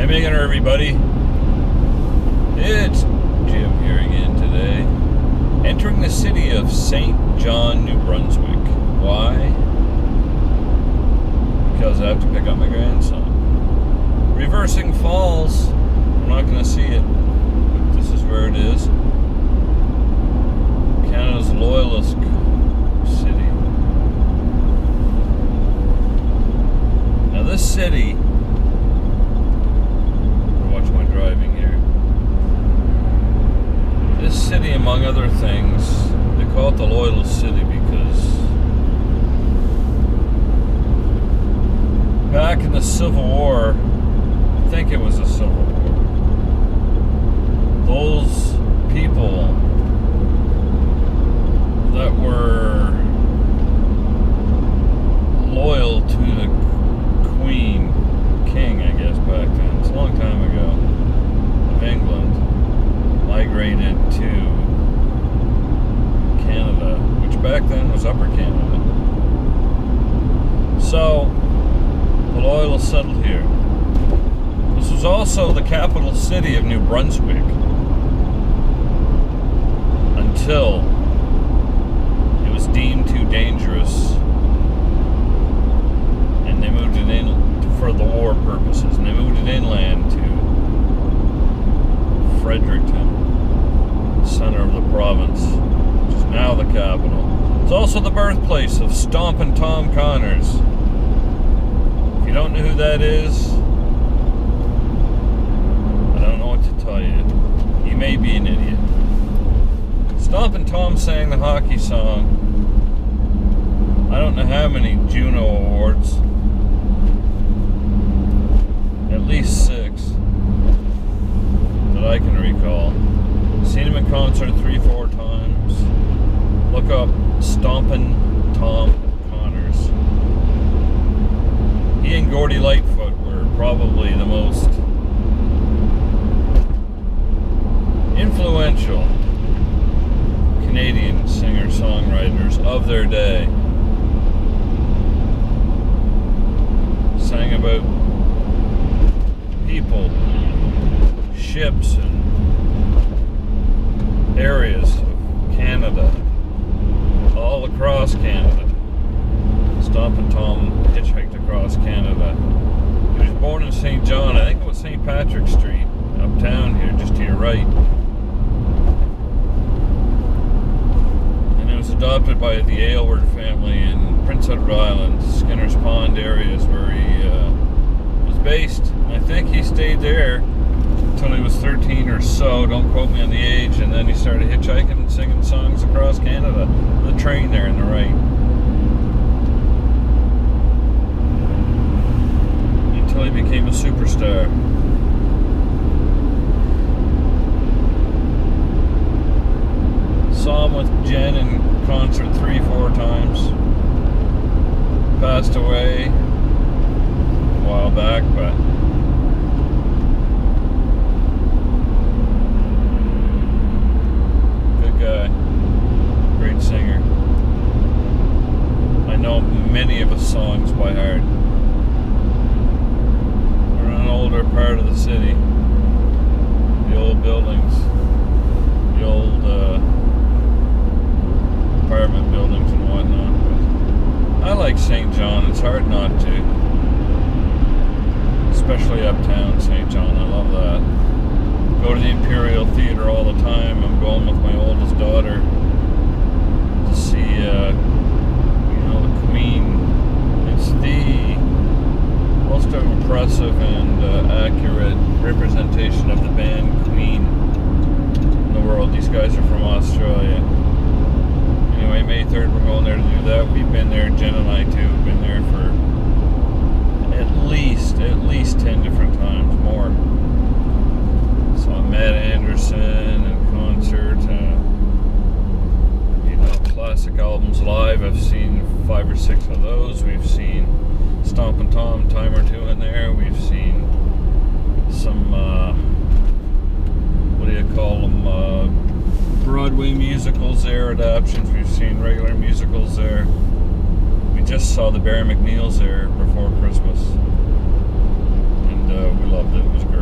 Hey Megan, everybody. It's Jim here again today. Entering the city of St. John, New Brunswick. Why? Because I have to pick up my grandson. Reversing Falls. I'm not going to see it, but this is where it is. Canada's Loyalist city. Now this city, watch my driving here. This city, among other things, they call it the Loyalist City because back in the Civil War, I think it was the Civil War, those people that were loyal to the Queen, King, I guess, back then. It's a long time ago. Of England, migrated to Canada, which back then was Upper Canada. So, the Loyalists settled here. This was also the capital city of New Brunswick until it was deemed too dangerous and they moved it in for the war purposes, and they moved it inland to Fredericton, the center of the province, which is now the capital. It's also the birthplace of Stompin' Tom Connors. If you don't know who that is, I don't know what to tell you. You may be an idiot. Stompin' Tom sang the hockey song. I don't know how many Juno Awards. At least 6 that I can recall. Seen him in concert 3-4 times. Look up Stompin' Tom Connors. He and Gordy Lightfoot were probably the most influential Canadian singer-songwriters of their day. Sang about people, ships, and areas of Canada, all across Canada. Stompin' Tom hitchhiked across Canada. He was born in St. John, I think it was St. Patrick Street, uptown here, just to your right. And he was adopted by the Aylward family in Prince Edward Island, Skinner's Pond areas where he was based. I think he stayed there until he was 13 or so. Don't quote me on the age. And then he started hitchhiking and singing songs across Canada. The train there on the right. Until he became a superstar. Saw him with Jen in concert 3-4 times. Passed away a while back, but good guy, great singer. I know many of his songs by heart. We're in an older part of the city, the old buildings, the old apartment buildings and whatnot. But I like St. John. It's hard not to. Especially uptown St. John, I love that. Go to the Imperial Theater all the time. I'm going with my oldest daughter to see, the Queen. It's the most impressive and accurate representation of the band Queen in the world. These guys are from Australia. Anyway, May 3rd, we're going there to do that. We've been there, Jen and I too, have been there for at least 10 different times, more. Saw Matt Anderson in concert, classic albums live. I've seen 5 or 6 of those. We've seen Stompin' Tom time or two in there. We've seen some, what do you call them, Broadway musicals there, adaptions. We've seen regular musicals there. We just saw the Barry McNeil's there before Christmas, and we loved it. It was great.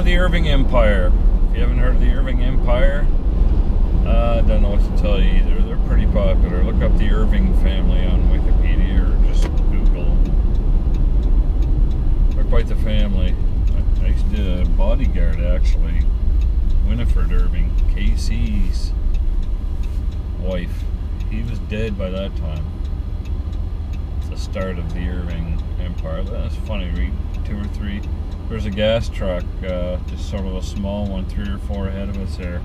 of the Irving Empire. If you haven't heard of the Irving Empire, I don't know what to tell you either. They're pretty popular. Look up the Irving family on Wikipedia or just Google. They're quite the family. I used to bodyguard, actually. Winifred Irving, KC's wife. He was dead by that time. It's the start of the Irving Empire. That's funny, read 2 or 3. There's a gas truck, just sort of a small one, 3 or 4 ahead of us there.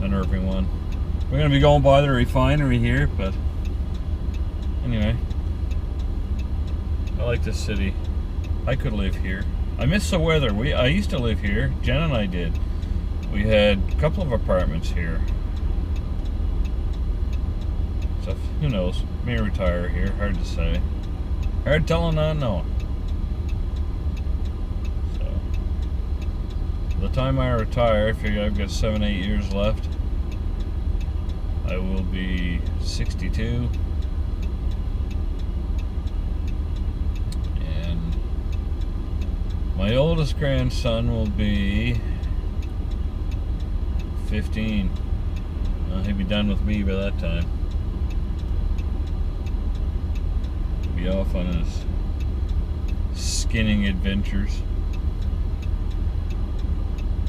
An Irving one. We're going to be going by the refinery here, but anyway. I like this city. I could live here. I miss the weather. I used to live here. Jen and I did. We had a couple of apartments here. So who knows? May retire here. Hard to say. Hard telling, not knowing. So by the time I retire, I figure I've got 7-8 years left. I will be 62. And my oldest grandson will be 15. He'll be done with me by that time. He'll be off on his skinning adventures.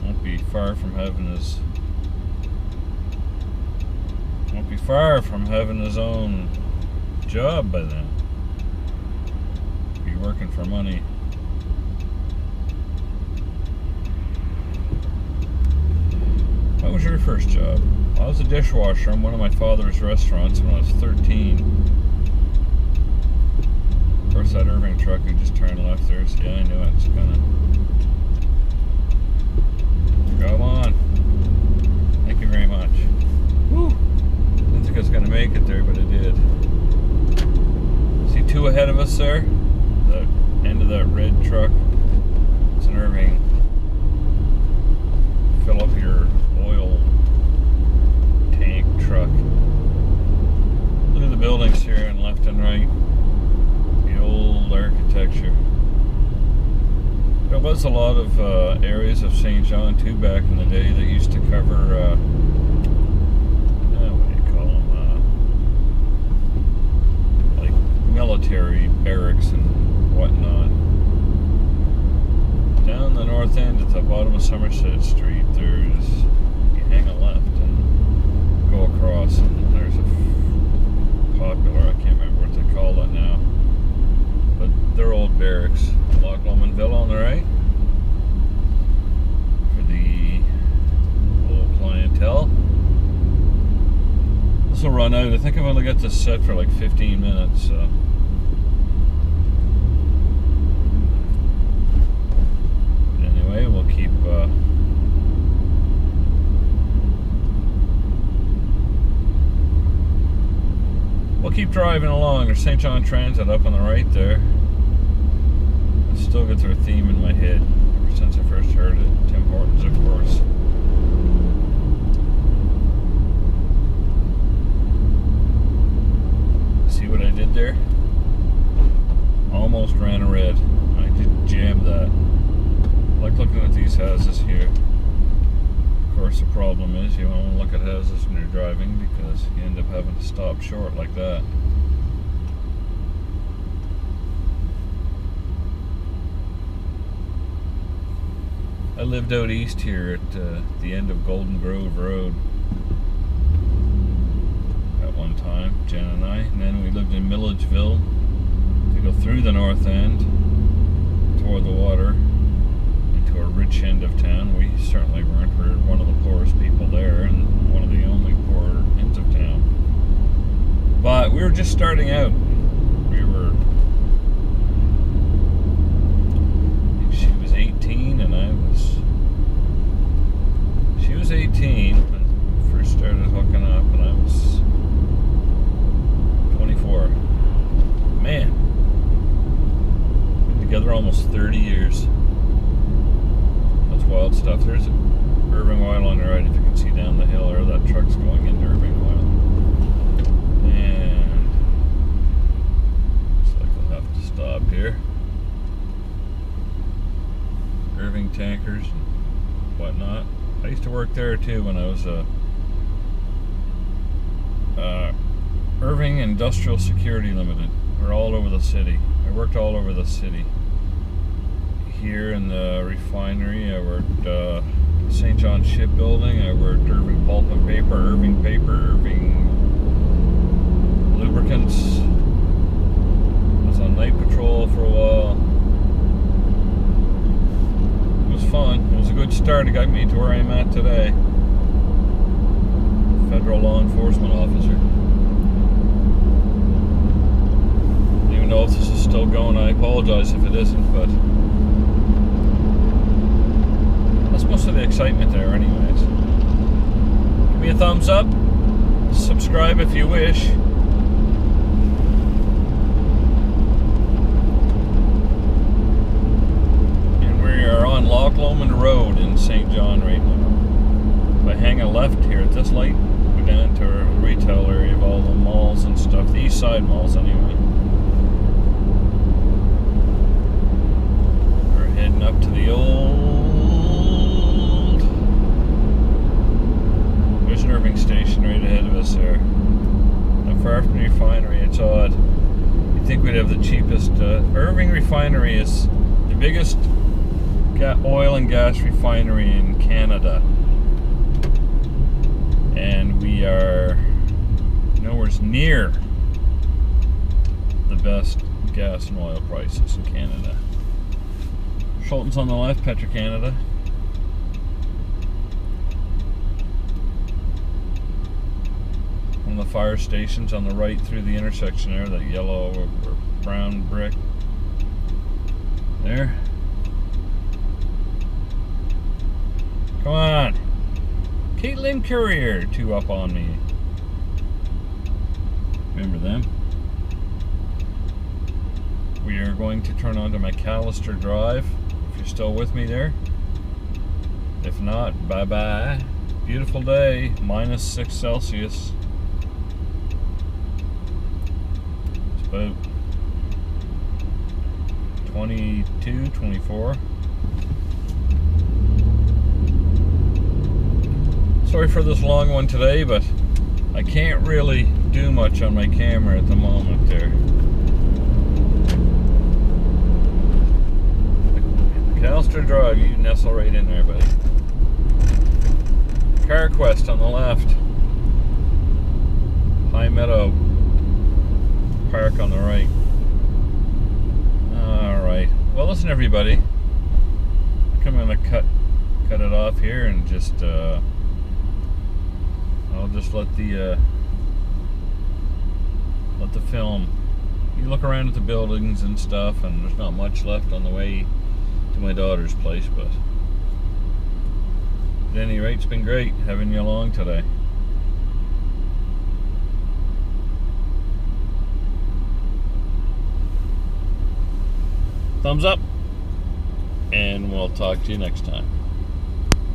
Won't be far from having his own job by then. Be working for money. What was your first job? I was a dishwasher in one of my father's restaurants when I was 13. Of course, that Irving truck who just turned left there, so yeah, I knew it was gonna. Come on. Thank you very much. Woo! Didn't think I was gonna make it there, but I did. See 2 ahead of us there? The end of that red truck. It's an Irving. Fill up your oil tank truck. Look at the buildings here on left and right. The old architecture. There was a lot of areas of St. John too back in the day that used to cover what do you call them? Like military barracks and whatnot. Down the north end at the bottom of Somerset Street, you hang a left and go across, and there's a popular, I can't remember what they call it now, but they're old barracks. Loch Lomond Villa on the right for the old clientele. This will run out. I think I've only got this set for like 15 minutes, so. Anyway, we'll keep driving along. There's St. John Transit up on the right there. I still get their theme in my head ever since I first heard it. Tim Hortons, of course. See what I did there? Almost ran a red. I did jam that. I like looking at these houses here. Of course, the problem is you don't want to look at houses when you're driving because you end up having to stop short like that. I lived out east here at the end of Golden Grove Road at one time, Jen and I. And then we lived in Milledgeville to go through the north end toward the water into a rich end of town. We certainly weren't. We were one of the poorest people there and one of the only poor ends of town. But we were just starting out. She was 18 and she was 18 when we first started hooking up, and I was 24. Man, been together almost 30 years. That's wild stuff. There's Irving Oil on the right, if you can see down the hill there. That truck's going into Irving Oil. And looks like I'll have to stop here. Irving Tankers. whatnot. I used to work there too when I was Irving Industrial Security Limited. We're all over the city. I worked all over the city. Here in the refinery, I worked St. John Shipbuilding. I worked Irving Pulp and Paper, Irving Paper, Irving Lubricants. I was on night patrol for a while. It was fun. It was a good start. It got me to where I'm at today. Federal law enforcement officer. I don't even know if this is still going. I apologize if it isn't, but that's most of the excitement there anyways. Give me a thumbs up. Subscribe if you wish. And we are on Loch Lomond Road in St. John right now. If I hang a left here at this light, go down to a retail area of all the malls and stuff. The east side malls anyway. We're heading up to the old Irving station right ahead of us there. Not far from the refinery. It's odd. You'd think we'd have the cheapest. Irving Refinery is the biggest oil and gas refinery in Canada. And we are nowhere near the best gas and oil prices in Canada. Schulten's on the left, Petro-Canada. One of the fire stations on the right through the intersection there, that yellow or brown brick. There. Come on. Caitlin Courier, 2 up on me. Remember them? We are going to turn onto McAllister Drive, if you're still with me there. If not, bye-bye. Beautiful day, -6 Celsius. It's about 22, 24. Sorry for this long one today, but I can't really do much on my camera at the moment there. McAllister Drive, you nestle right in there, buddy. CarQuest on the left. High Meadow Park on the right. Alright. Well, listen everybody. I think I'm going to cut it off here and just I'll just let the film. You look around at the buildings and stuff, and there's not much left on the way to my daughter's place, but at any rate, it's been great having you along today. Thumbs up, and we'll talk to you next time.